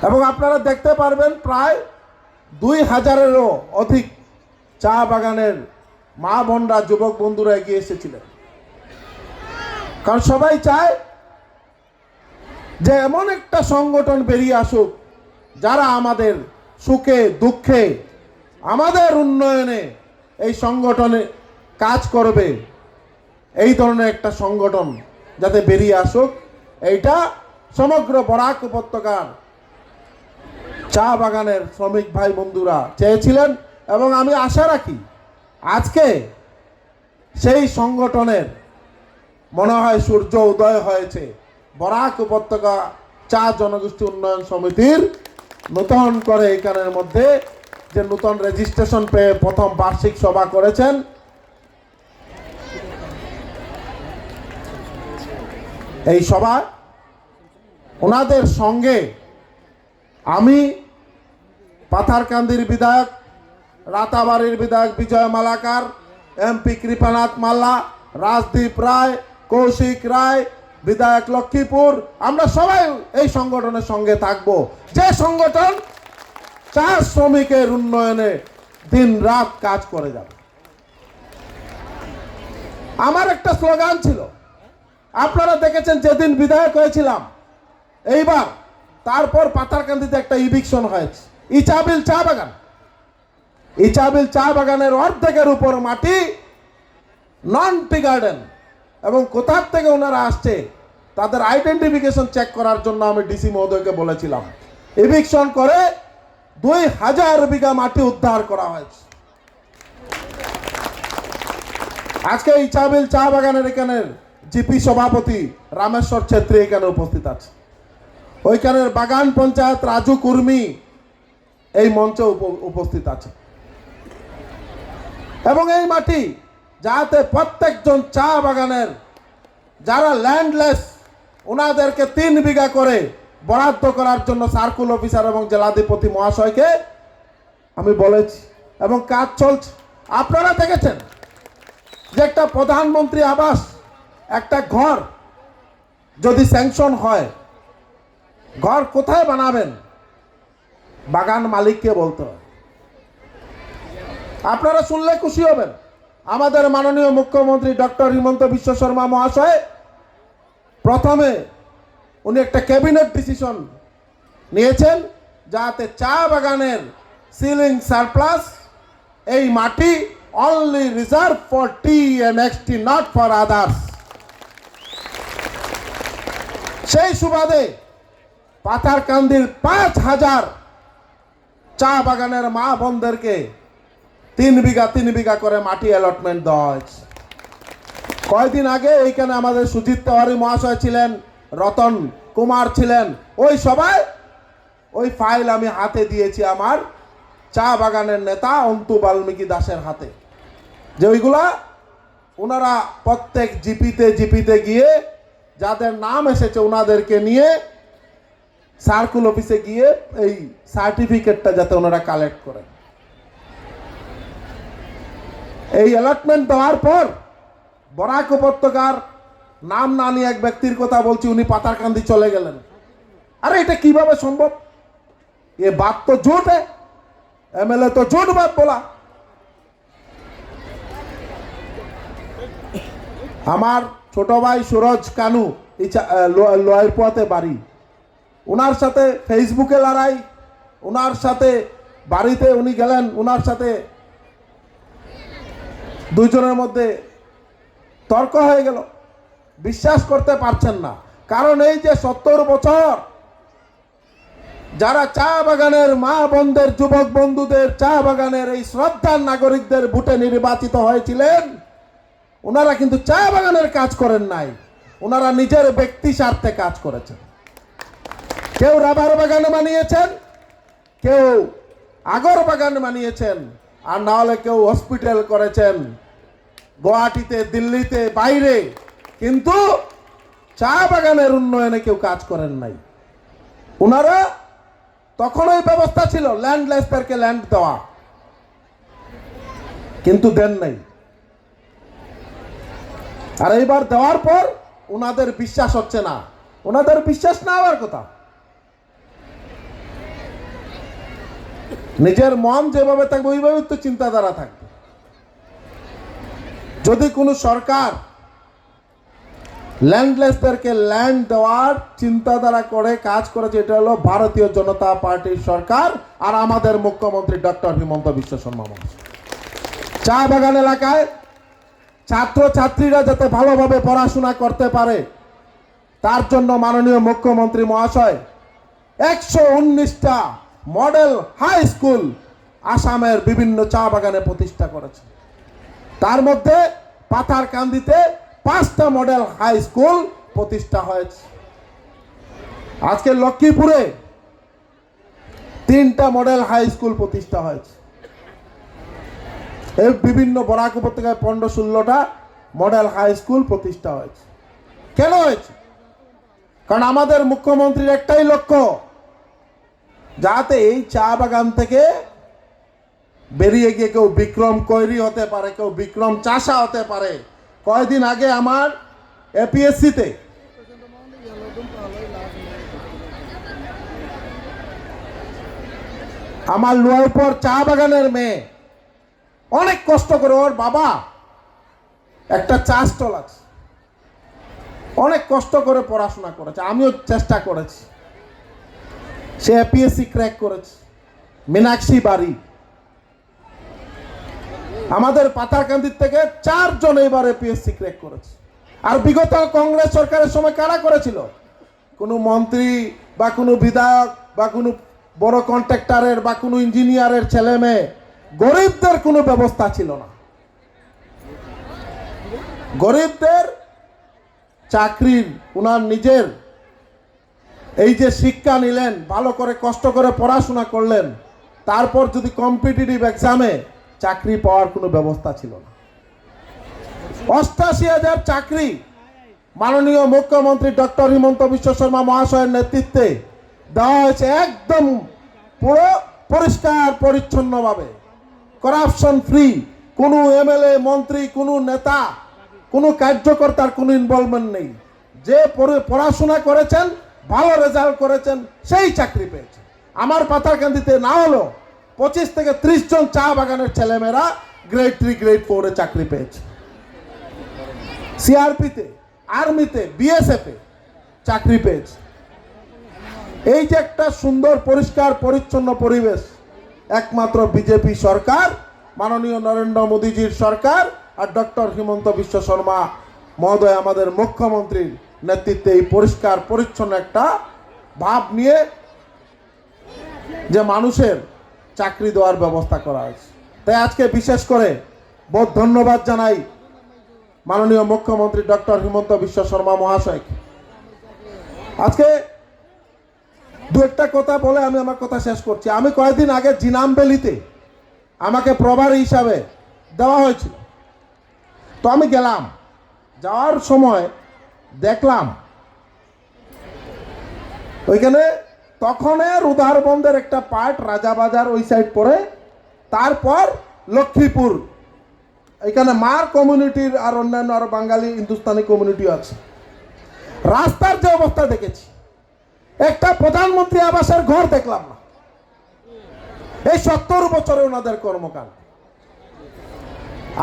এবং আপনারা দেখতে পারবেন প্রায় 2000-এরও অধিক চা বাগানের মা বোনরা, যুবক বন্ধুরা এগিয়ে এসেছিলেন। কারণ সবাই চায় যে এমন একটা সংগঠন বেরিয়ে আসুক যারা আমাদের সুখে দুঃখে, আমাদের উন্নয়নে এই সংগঠনে কাজ করবে। এই ধরনের একটা সংগঠন যাতে বেরিয়ে আসুক, এইটা সমগ্র বরাক উপত্যকার চা বাগানের শ্রমিক ভাই বন্ধুরা চেয়েছিলেন। এবং আমি আশা রাখি আজকে সেই সংগঠনের মনে হয় সূর্য উদয় হয়েছে। বরাক উপত্যকা চা জনগোষ্ঠী উন্নয়ন সমিতির নতুন করে এখানের মধ্যে যে নতুন রেজিস্ট্রেশন পেয়ে প্রথম বার্ষিক সভা করেছেন, এই সভা ওনাদের সঙ্গে আমি পাথারকান্দির বিধায়ক, রাতাবাড়ির বিধায়ক বিজয় মালাকার, এমপি কৃপানাথ মাল্লা, রাজদীপ রায়, কৌশিক রায়, বিধায়ক লক্ষ্মীপুর, আমরা সবাই এই সংগঠনের সঙ্গে থাকব, যে সংগঠন চা শ্রমিকের উন্নয়নে দিন রাত কাজ করে যাবে। আমার একটা স্লোগান ছিল, আপনারা দেখেছেন যেদিন বিধায়ক হয়েছিলাম, এইবার তারপর পাথারকান্দিতে একটা ইভিকশন হয়েছে, ইচাবিল চা বাগান। ইচাবিল চা বাগানের অর্ধেকের উপর মাটি নন টি গার্ডেন, এবং কোথার থেকে ওনারা আসছে তাদের আইডেন্টিফিকেশন চেক করার জন্য আমি ডিসি মহোদয়কে বলেছিলাম। ইভিকশন করে 2000 বিঘা মাটি উদ্ধার করা হয়েছে। আজকে ইচাবিল চা বাগানের এখানের জিপি সভাপতি রামেশ্বর ছেত্রী এখানে উপস্থিত আছে। ওইখানের বাগান পঞ্চায়েত রাজু কুর্মি এই মঞ্চে উপস্থিত আছে। এবং এই মাটি যাতে প্রত্যেকজন চা বাগানের যারা ল্যান্ডলেস, ওনাদেরকে 3 বিঘা করে বরাদ্দ করার জন্য সার্কুল অফিসার এবং জেলাধিপতি মহাশয়কে আমি বলেছি, এবং কাজ চলছে। আপনারা দেখেছেন যে একটা প্রধানমন্ত্রী আবাস, একটা ঘর যদি স্যাংশন হয়, ঘর কোথায় বানাবেন বাগান মালিককে বলতে হয়। আপনারা শুনলে খুশি হবেন, আমাদের মাননীয় মুখ্যমন্ত্রী ডক্টর হিমন্ত বিশ্ব শর্মা মহাশয় প্রথমে উনি একটা ক্যাবিনেট ডিসিশন নিয়েছেন যাতে চা বাগানের সিলিং সারপ্লাস এই মাটি only reserve for tea and ex tea, not for others. সেই সুবাদে পাথারকান্দির 5000 চা বাগানের মা বোনদেরকে 3 বিঘা করে মাটি অ্যালটমেন্ট দেওয়া হয়েছে। কয়েকদিন আগে এইখানে আমাদের সুজিত তেওয়ারি মহাশয় ছিলেন, রতন কুমার ছিলেন, ওই সবাই ওই ফাইল আমি হাতে দিয়েছি আমার চা বাগানের নেতা অন্তু বাল্মীকি দাসের হাতে, যে ওইগুলা ওনারা প্রত্যেক জিপিতে গিয়ে যাদের নাম এসেছে ওনাদেরকে নিয়ে সার্কুল অফিসে গিয়ে এই সার্টিফিকেটটা যাতে ওনারা কালেক্ট করেন। এই অ্যালটমেন্ট দেওয়ার পর বরাক উপত্যকার নাম না নিয়ে এক ব্যক্তির কথা বলছি, উনি পাথারকান্দি চলে গেলেন। আরে এটা কিভাবে সম্ভব? ये बात तो झूठ है, एमएलए तो झूठ बात बोला। আমার ছোট ভাই সুরজ কানু লয়েরপোয়াতে বাড়ি, ওনার সাথে ফেসবুকে লড়াই, ওনার সাথে বাড়িতে উনি গেলেন, ওনার সাথে দুইজনের মধ্যে তর্ক হয়ে গেল। বিশ্বাস করতে পারছেন না, কারণ এই যে 70 বছর যারা চা বাগানের মা বোনদের, যুবক বন্ধুদের, চা বাগানের এই শ্রদ্ধার নাগরিকদের ভোটে নির্বাচিত হয়েছিলেন, ওনারা কিন্তু চা বাগানের কাজ করেন নাই, ওনারা নিজের ব্যক্তি স্বার্থে কাজ করেছেন। কেউ রাবার বাগান বানিয়েছেন, কেউ আগর বাগান বানিয়েছেন, আর না হলে কেউ হসপিটাল করেছেন গুয়াহাটিতে, দিল্লিতে, বাইরে, কিন্তু চা বাগানের উন্নয়নে কেউ কাজ করেন নাই। ওনারা তখন ওই ব্যবস্থা ছিল ল্যান্ডলেসদেরকে ল্যান্ড দেওয়া, কিন্তু দেন নাই। আর এইবার দেওয়ার পর ওনাদের বিশ্বাস হচ্ছে না, ওনাদের বিশ্বাস না হওয়ার কথা। নিজের মন যেভাবে থাকবে ওইভাবে তো চিন্তাধারা থাকবে। যদি কোনো সরকার ল্যান্ডলেসদেরকে ল্যান্ড দেওয়ার চিন্তাধারা করে কাজ করেছে, এটা হলো ভারতীয় জনতা পার্টির সরকার আর আমাদের মুখ্যমন্ত্রী ডক্টর হিমন্ত বিশ্ব শর্মা মহাশয়। চা বাগান এলাকায় ছাত্রছাত্রীরা যাতে ভালোভাবে পড়াশোনা করতে পারে তার জন্য মাননীয় মুখ্যমন্ত্রী মহাশয় 119টা মডেল হাই স্কুল আসামের বিভিন্ন চা বাগানে প্রতিষ্ঠা করেছে। তার মধ্যে পাথারকান্দিতে 5টা মডেল হাই স্কুল প্রতিষ্ঠা হয়েছে। আজকে লক্ষ্মীপুরে 3টা মডেল হাই স্কুল প্রতিষ্ঠা হয়েছে। এই বিভিন্ন বরাক উপত্যকায় 15-16টা মডেল হাই স্কুল প্রতিষ্ঠা হয়েছে। কেন হয়েছে? কারণ আমাদের মুখ্যমন্ত্রীর একটাই লক্ষ্য, যাতে এই চা বাগান থেকে বেরিয়ে গিয়ে কেউ বিক্রম কৈরি হতে পারে, কেউ বিক্রম চাষা হতে পারে। কয়েকদিন আগে আমার এপিএসসিতে আমার লোয়ারপর চা বাগানের মেয়ে অনেক কষ্ট করে, ওর বাবা একটা চা স্টল আছে, অনেক কষ্ট করে পড়াশোনা করেছে, আমিও চেষ্টা করেছি। সে এপিএসসি ক্র্যাক করেছে। মীনাক্ষী বাড়ি আমাদের পাথারকান্দির থেকে 4 জন এবার এপিএসসি ক্র্যাক করেছে। আর বিগত কংগ্রেস সরকারের সময় কারা করেছিল? কোনো মন্ত্রী বা কোনো বিধায়ক বা কোনো বড় কন্ট্রাক্টরের বা কোনো ইঞ্জিনিয়ারের ছেলে মেয়ে, গরিবদের কোনো ব্যবস্থা ছিল না। গরিবদের চাকরির ওনার নিজের এই যে শিক্ষা নিলেন, ভালো করে কষ্ট করে পড়াশোনা করলেন, তারপর যদি কম্পিটিটিভ এক্সামে চাকরি পাওয়ার কোনো ব্যবস্থা ছিল না। 88,000 চাকরি মাননীয় মুখ্যমন্ত্রী ডক্টর হিমন্ত বিশ্ব শর্মা মহাশয়ের নেতৃত্বে দেওয়া হয়েছে, একদম পুরো পরিষ্কার পরিচ্ছন্নভাবে, করাপশন ফ্রি। কোনো এমএলএ মন্ত্রী, কোনো নেতা, কোনো কার্যকর্তার কোনো ইনভলভমেন্ট নেই। যে পড়াশোনা করেছেন, ভালো রেজাল্ট করেছেন, সেই চাকরি পেয়েছেন। আমার পাথারকান্দিতে না হলো 25 থেকে 30 জন চা বাগানের ছেলেমেয়েরা গ্রেড 3 গ্রেড 4 চাকরি পেয়েছে। সিআরপিতে, আর্মিতে, বিএসএফে চাকরি পেয়েছে। এই যে একটা সুন্দর পরিষ্কার পরিচ্ছন্ন পরিবেশ, একমাত্র বিজেপি সরকার, মাননীয় নরেন্দ্র মোদীজির সরকার আর ডক্টর হিমন্ত বিশ্ব শর্মা মহোদয় আমাদের মুখ্যমন্ত্রীর নেতৃত্বে এই পরিষ্কার পরিচ্ছন্ন একটা ভাব নিয়ে যে মানুষের চাকরি দেওয়ার ব্যবস্থা করা হয়েছে। তাই আজকে বিশেষ করে বহুত ধন্যবাদ জানাই মাননীয় মুখ্যমন্ত্রী ডক্টর হিমন্ত বিশ্ব শর্মা মহাশয়কে। আজকে দু একটা কথা বলে আমি আমার কথা শেষ করছি। আমি কয়েকদিন আগে জিনামবেলিতে আমাকে প্রভারী হিসাবে দেওয়া হয়েছিল, তো আমি গেলাম। যাওয়ার সময় দেখলাম ওইখানে তখনের উদারবন্দের একটা পার্ট, রাজাবাজার ওই সাইড পরে, তারপর লক্ষ্মীপুর, এখানে মার কমিউনিটির আর অন্যান্য আরো বাঙালি হিন্দুস্তানি কমিউনিটি আছে। রাস্তার যে অবস্থা দেখেছি, একটা প্রধানমন্ত্রী আবাসের ঘর দেখলাম না। এই 70 বছরে ওনাদের কর্মকাল।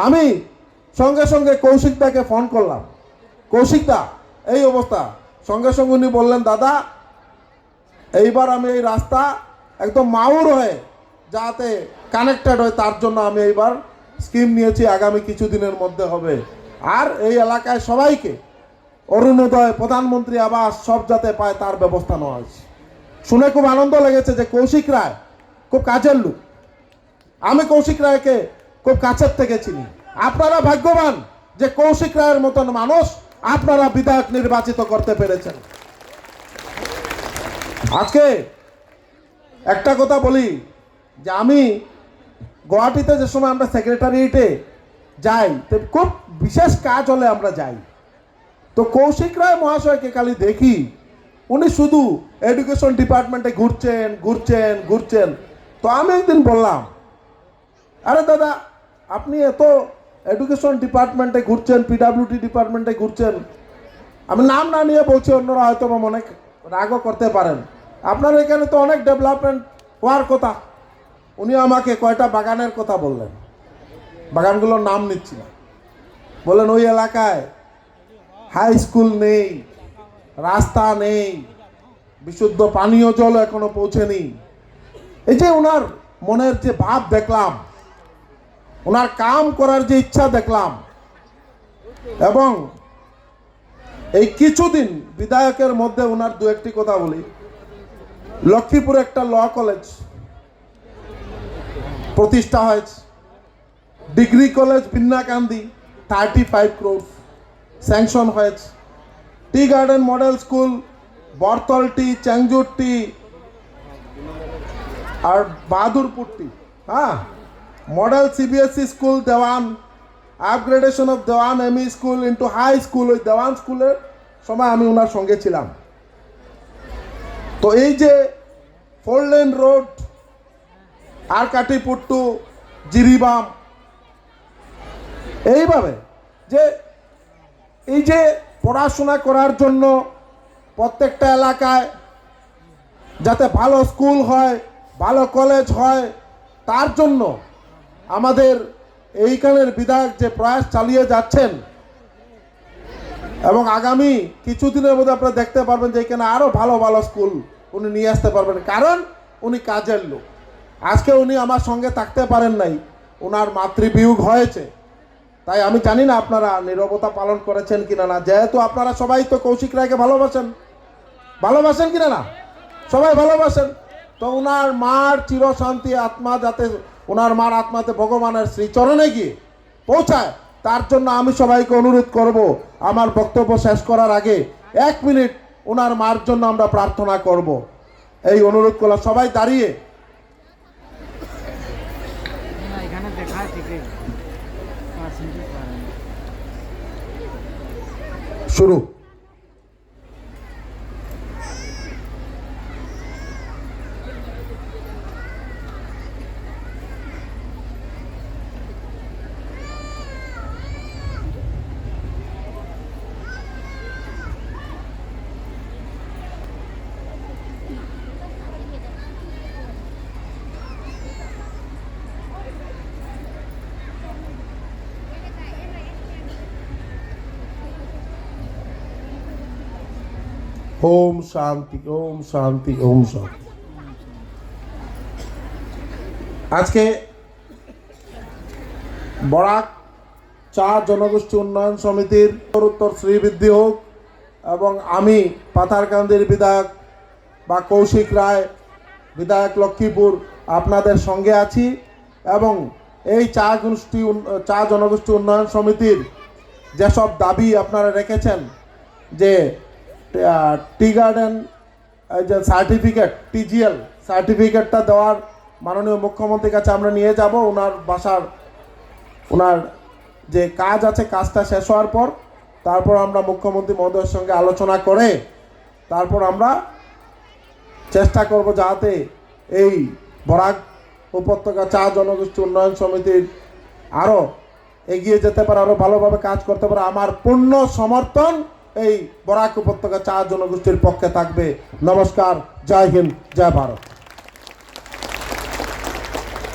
আমি সঙ্গে সঙ্গে কৌশিক দাকে ফোন করলাম, কৌশিক দা এই অবস্থা। সঙ্গে সঙ্গে উনি বললেন, দাদা এইবার আমি এই রাস্তা একদম মাউর হয়ে যাতে কানেক্টেড হয়, তার জন্য আমি এইবার স্কিম নিয়েছি, আগামী কিছুদিনের মধ্যে হবে। আর এই এলাকায় সবাইকে অরুণোদয়, প্রধানমন্ত্রী আবাস সব যাতে পায় তার ব্যবস্থা নেওয়া হয়েছে। শুনে খুব আনন্দ লেগেছে যে কৌশিক রায় খুব কাজের লোক। আমি কৌশিক রায়কে খুব কাছের থেকে চিনি। আপনারা ভাগ্যবান যে কৌশিক রায়ের মতন মানুষ আপনারা বিধায়ক নির্বাচিত করতে পেরেছেন। আজকে একটা কথা বলি যে আমি গুয়াহাটিতে যে সময় আমরা সেক্রেটারিয়েটে যাই, তো খুব বিশেষ কাজ হলে আমরা যাই, তো কৌশিক রায় মহাশয়কে খালি দেখি উনি শুধু এডুকেশন ডিপার্টমেন্টে ঘুরছেন ঘুরছেন ঘুরছেন। তো আমি একদিন বললাম, আরে দাদা আপনি এত এডুকেশন ডিপার্টমেন্টে ঘুরছেন, পিডাব্লিউডি ডিপার্টমেন্টে ঘুরছেন, আমি নাম না নিয়ে বলছি, অন্যরা হয়তো অনেক রাগও করতে পারেন, আপনার এখানে তো অনেক ডেভেলপমেন্ট হওয়ার কথা, উনি আমাকে কয়টা বাগানের কথা বললেন, বাগানগুলোর নাম নিচ্ছি না। বললেন ওই এলাকায় হাই স্কুল নেই, রাস্তা নেই, বিশুদ্ধ পানীয় জল এখনো পৌঁছেনি। এই যে ওনার মনের যে ভাব দেখলাম, ওনার কাম করার যে ইচ্ছা দেখলাম, এবং এই কিছুদিন বিধায়কের মধ্যে ওনার দু একটি কথা বলি। লক্ষ্মীপুরে একটা ল কলেজ প্রতিষ্ঠা হয়েছে, degree college Binnakandi 35 crore sanction হয়েছে, টি গার্ডেন মডেল স্কুল বরতলটি, চেংজুরটি আর বাহাদুরপুরটি, হ্যাঁ, model CBSE school Dewan, upgradation of Dewan ME school into high school. ওই দেওয়ান স্কুলের সময় আমি ওনার সঙ্গে ছিলাম। তো এই যে 4 lane road Arkatipur to Jiribam, এইভাবে যে এই যে পড়াশোনা করার জন্য প্রত্যেকটা এলাকায় যাতে ভালো স্কুল হয়, ভালো কলেজ হয়, তার জন্য আমাদের এইখানের বিধায়ক যে প্রয়াস চালিয়ে যাচ্ছেন, এবং আগামী কিছুদিনের মধ্যে আপনারা দেখতে পারবেন যে এখানে আরও ভালো ভালো স্কুল উনি নিয়ে আসতে পারবেন, কারণ উনি কাজের লোক। আজকে উনি আমার সঙ্গে থাকতে পারেন নাই, ওনার মাতৃবিয়োগ হয়েছে। তাই আমি জানি না আপনারা নীরবতা পালন করেছেন কিনা না, যেহেতু আপনারা সবাই তো কৌশিক রায়কে ভালোবাসেন, ভালোবাসেন কিনা না, সবাই ভালোবাসেন। তো ওনার মার চিরশান্তি আত্মা যাতে, ওনার মার আত্মাতে ভগবানের শ্রীচরণে গিয়ে পৌঁছায়, তার জন্য আমি সবাইকে অনুরোধ করব, আমার বক্তব্য শেষ করার আগে 1 মিনিট ওনার মার জন্য আমরা প্রার্থনা করব। এই অনুরোধ করলাম, সবাই দাঁড়িয়ে। শুরু। ওম শান্তি, ওম শান্তি, ওম শান্তি। আজকে বরাক চা জনগোষ্ঠী উন্নয়ন সমিতির উত্তর শ্রীবৃদ্ধি হোক, এবং আমি পাথারকান্দির বিধায়ক বা কৌশিক রায়, বিধায়ক লক্ষ্মীপুর, আপনাদের সঙ্গে আছি। এবং এই চা জনগোষ্ঠী উন্নয়ন সমিতির যেসব দাবি আপনারা রেখেছেন, যে টি গার্ডেন যে সার্টিফিকেট, টিজিএল সার্টিফিকেটটা দেওয়ার মাননীয় মুখ্যমন্ত্রীর কাছে আমরা নিয়ে যাব। ওনার বাসার, ওনার যে কাজ আছে, কাজটা শেষ হওয়ার পর তারপর আমরা মুখ্যমন্ত্রী মহোদয়ের সঙ্গে আলোচনা করে তারপর আমরা চেষ্টা করব যাতে এই বরাক উপত্যকা চা জনগোষ্ঠী উন্নয়ন সমিতির আরও এগিয়ে যেতে পারে, আরও ভালোভাবে কাজ করতে পারে। আমার পূর্ণ সমর্থন এই বরাক উপত্যকা চা জনগোষ্ঠীর পক্ষে থাকবে। নমস্কার, জয় হিন্দ, জয় ভারত।